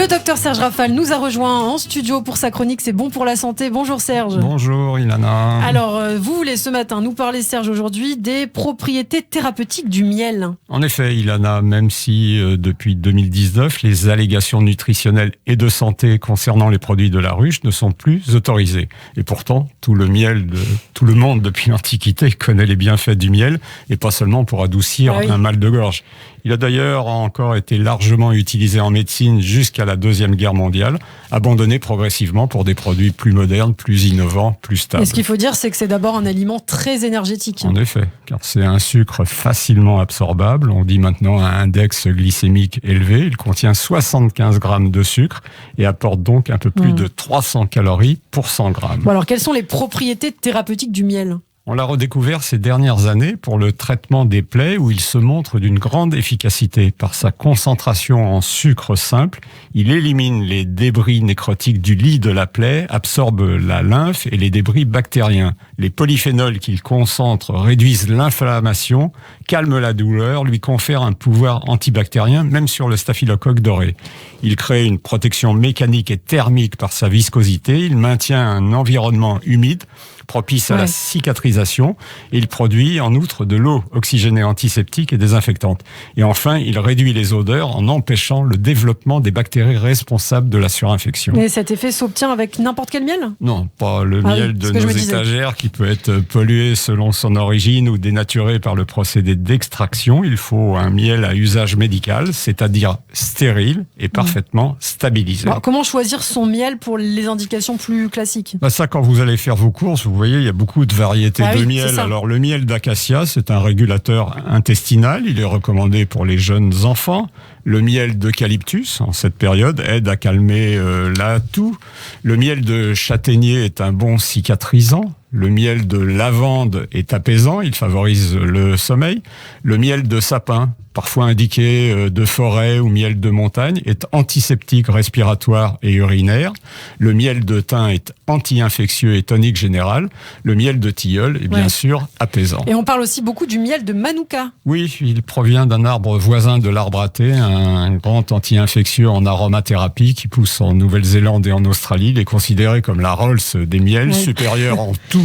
Le docteur Serge Rafal nous a rejoint en studio pour sa chronique C'est bon pour la santé. Bonjour Serge. Bonjour Ilana. Alors, vous voulez ce matin nous parler, Serge, aujourd'hui des propriétés thérapeutiques du miel. En effet, Ilana, même si depuis 2019, les allégations nutritionnelles et de santé concernant les produits de la ruche ne sont plus autorisées. Et pourtant, tout le monde depuis l'Antiquité connaît les bienfaits du miel, et pas seulement pour adoucir un mal de gorge. Il a d'ailleurs encore été largement utilisé en médecine jusqu'à la Deuxième Guerre mondiale, abandonné progressivement pour des produits plus modernes, plus innovants, plus stables. Et ce qu'il faut dire, c'est que c'est d'abord un aliment très énergétique. En effet, car c'est un sucre facilement absorbable. On dit maintenant un index glycémique élevé. Il contient 75 grammes de sucre et apporte donc un peu plus de 300 calories pour 100 grammes. Bon, alors, quelles sont les propriétés thérapeutiques du miel ? On l'a redécouvert ces dernières années pour le traitement des plaies où il se montre d'une grande efficacité. Par sa concentration en sucre simple, il élimine les débris nécrotiques du lit de la plaie, absorbe la lymphe et les débris bactériens. Les polyphénols qu'il concentre réduisent l'inflammation, calment la douleur, lui confèrent un pouvoir antibactérien, même sur le staphylocoque doré. Il crée une protection mécanique et thermique par sa viscosité. Il maintient un environnement humide, propice à la cicatrisation, et il produit en outre de l'eau oxygénée antiseptique et désinfectante. Et enfin, il réduit les odeurs en empêchant le développement des bactéries responsables de la surinfection. Et cet effet s'obtient avec n'importe quel miel ? Non, pas le miel de nos étagères qui peut être pollué selon son origine ou dénaturé par le procédé d'extraction. Il faut un miel à usage médical, c'est-à-dire stérile et parfaitement stabilisé. Alors, comment choisir son miel pour les indications plus classiques ? Ça, quand vous allez faire vos courses, vous voyez, il y a beaucoup de variétés de miel. Alors, le miel d'acacia, c'est un régulateur intestinal. Il est recommandé pour les jeunes enfants. Le miel d'eucalyptus, en cette période, aide à calmer la toux. Le miel de châtaignier est un bon cicatrisant. Le miel de lavande est apaisant, il favorise le sommeil. Le miel de sapin, parfois indiqué de forêt ou miel de montagne, est antiseptique, respiratoire et urinaire. Le miel de thym est anti-infectieux et tonique général. Le miel de tilleul est bien sûr apaisant. Et on parle aussi beaucoup du miel de manuka. Oui, il provient d'un arbre voisin de l'arbre à thé, un grand anti-infectieux en aromathérapie qui pousse en Nouvelle-Zélande et en Australie. Il est considéré comme la Rolls des miels, supérieur en tout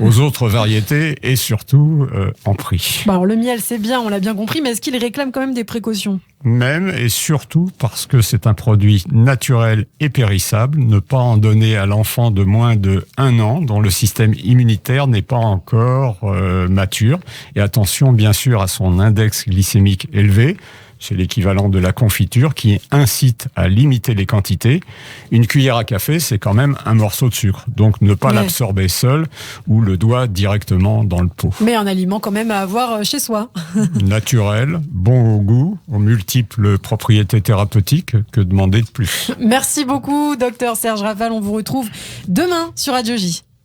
aux autres variétés et surtout en prix. Alors le miel, c'est bien, on l'a bien compris, mais est-ce qu'il réclame quand même des précautions ? Même et surtout parce que c'est un produit naturel et périssable, ne pas en donner à l'enfant de moins de 1 an dont le système immunitaire n'est pas encore mature. Et attention bien sûr à son index glycémique élevé. C'est l'équivalent de la confiture qui incite à limiter les quantités. Une cuillère à café, c'est quand même un morceau de sucre. Donc ne pas l'absorber seul ou le doigt directement dans le pot. Mais un aliment quand même à avoir chez soi. Naturel, bon au goût, aux multiples propriétés thérapeutiques, que demander de plus. Merci beaucoup, docteur Serge Rafal. On vous retrouve demain sur Radio J.